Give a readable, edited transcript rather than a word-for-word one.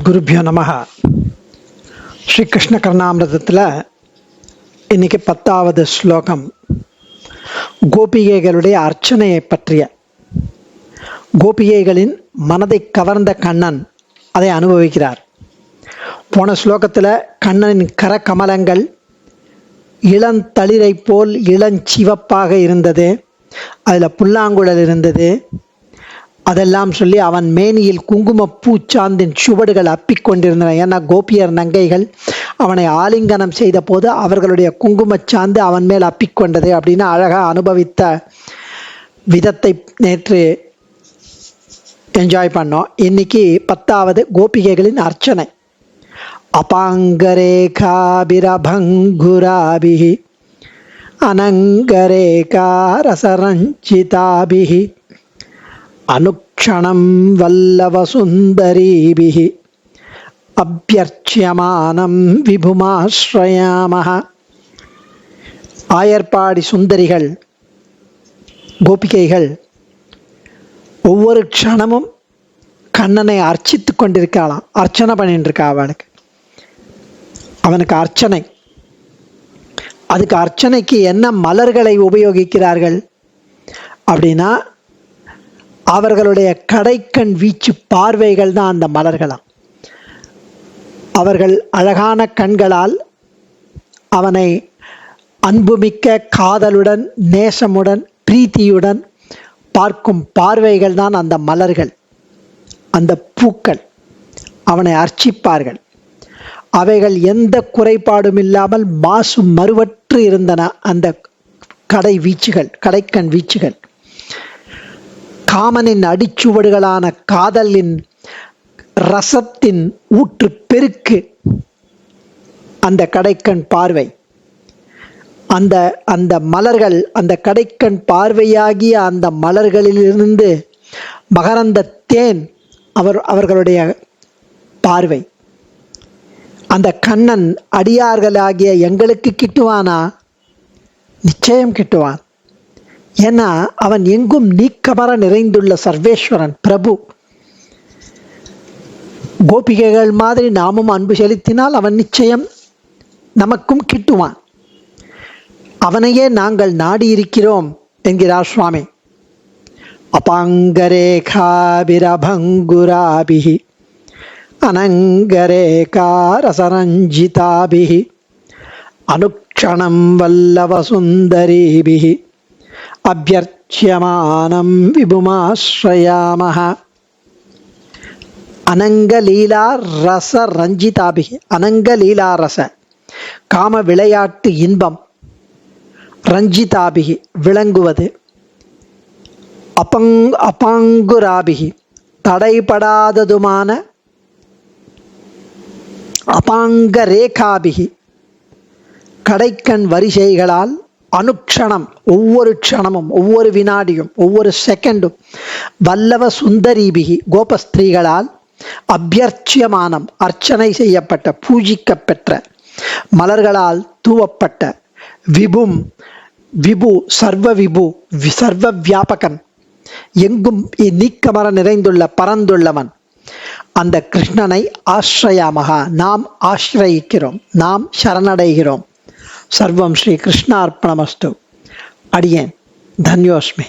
அஸ்மத்குருபியோ நமஹ. ஸ்ரீ கிருஷ்ண கர்ணாமிரதத்தில் இன்னைக்கு 10வது ஸ்லோகம் கோபிகைகளுடைய அர்ச்சனையை பற்றிய. கோபிகைகளின் மனதை கவர்ந்த கண்ணன் அதை அனுபவிக்கிறார். போன ஸ்லோகத்தில் கண்ணனின் கரகமலங்கள் இளந்தளிரை போல் இளஞ்சிவப்பாக இருந்தது, அதில் புல்லாங்குழல் இருந்தது. அதெல்லாம் சொல்லி அவன் மேனியில் குங்கும பூச்சாந்தின் சுவடுகள் அப்பிக்கொண்டிருந்தன. ஏன்னா கோபியர் நங்கைகள் அவனை ஆலிங்கனம் செய்த போது அவர்களுடைய குங்குமச்சாந்து அவன் மேல் அப்பிக்கொண்டது அப்படின்னு அழகாக அனுபவித்த விதத்தை நேற்று என்ஜாய் பண்ணோம். இன்னைக்கு 10வது கோபிகைகளின் அர்ச்சனை. அபாங்கரேகாபிரபங்குராபிஹி அனங்கரேகா ரசரஞ்சிதாபிஹி அனுக்ஷணம் வல்லவசுந்தரீபிஹி அபியர்ச்சியமானம் விபுமாஸ்ரயாமஹ. ஆயர்பாடி சுந்தரிகள் கோபிகைகள் ஒவ்வொரு க்ஷணமும் கண்ணனை அர்ச்சித்து கொண்டிருக்கலாம், அர்ச்சனை பண்ணிட்டு இருக்கா. அவனுக்கு அர்ச்சனை. அதுக்கு அர்ச்சனைக்கு என்ன மலர்களை உபயோகிக்கிறார்கள் அப்படின்னா அவர்களுடைய கடைக்கண் வீச்சு பார்வைகள் தான் அந்த மலர்களாம். அவர்கள் அழகான கண்களால் அவனை அன்புமிக்க காதலுடன், நேசமுடன், பிரீத்தியுடன் பார்க்கும் பார்வைகள் தான் அந்த மலர்கள், அந்த பூக்கள். அவனை அர்ச்சிப்பார்கள். அவைகள் எந்த குறைபாடும் இல்லாமல் மாசு மறுவற்று இருந்தன. அந்த கடைக்கண் வீச்சுகள் காமனின் அடிச்சுவடுகளான காதலின் ரசத்தின் ஊற்று பெருக்கு அந்த கடைக்கண் பார்வை. அந்த அந்த மலர்கள், அந்த கடைக்கண் பார்வையாகிய அந்த மலர்களிலிருந்து மகரந்த தேன் அவர்களுடைய பார்வை. அந்த கண்ணன் அடியார்களாகிய எங்களுக்கு கிட்டுவானா? நிச்சயம் கிட்டுவான். ஏன்னா அவன் எங்கும் நீக்கமர நிறைந்துள்ள சர்வேஸ்வரன், பிரபு. கோபிகைகள் மாதிரி நாமும் அன்பு செலுத்தினால் அவன் நிச்சயம் நமக்கும் கிட்டுவான். அவனையே நாங்கள் நாடி இருக்கிறோம் என்கிறார் சுவாமி. அபாங்கரேகாபிரபங்குராபிஹி அனங்கரேகா ரசரஞ்சிதாபிஹி அனுக்ஷணம் வல்லவசுந்தரீபிஹி அபியர்ச்சியமானம் விபுமாஸ்ரயாமஹ. அனங்கலீலா ரச ரஞ்சிதாபிகி. அனங்கலீலா ரச காம விளையாட்டு இன்பம், ரஞ்சிதாபிகி விளங்குவது, அபாங்குராபிகி தடைபடாததுமான, அபாங்கரேகாபிகி கடைக்கண் வரிசைகளால், அனுக்ஷணம் ஒவ்வொரு க்ஷணமும், ஒவ்வொரு வினாடியும், ஒவ்வொரு செகண்டும், வல்லவ சுந்தரீபிகி கோபஸ்திரீகளால், அபியர்ச்சியமானம் அர்ச்சனை செய்யப்பட்ட, பூஜிக்கப்பெற்ற மலர்களால் தூவப்பட்ட, விபும் விபு சர்வ விபு சர்வ வியாபகன், எங்கும் நீக்கமர நிறைந்துள்ள பரந்துள்ளவன் அந்த கிருஷ்ணனை ஆஸ்ரயாமகா நாம் ஆசிரயிக்கிறோம், நாம் சரணடைகிறோம். சர்வம் ஸ்ரீ கிருஷ்ணார்ப்பணமஸ்து. அடியேன் தன்யோஸ்மி.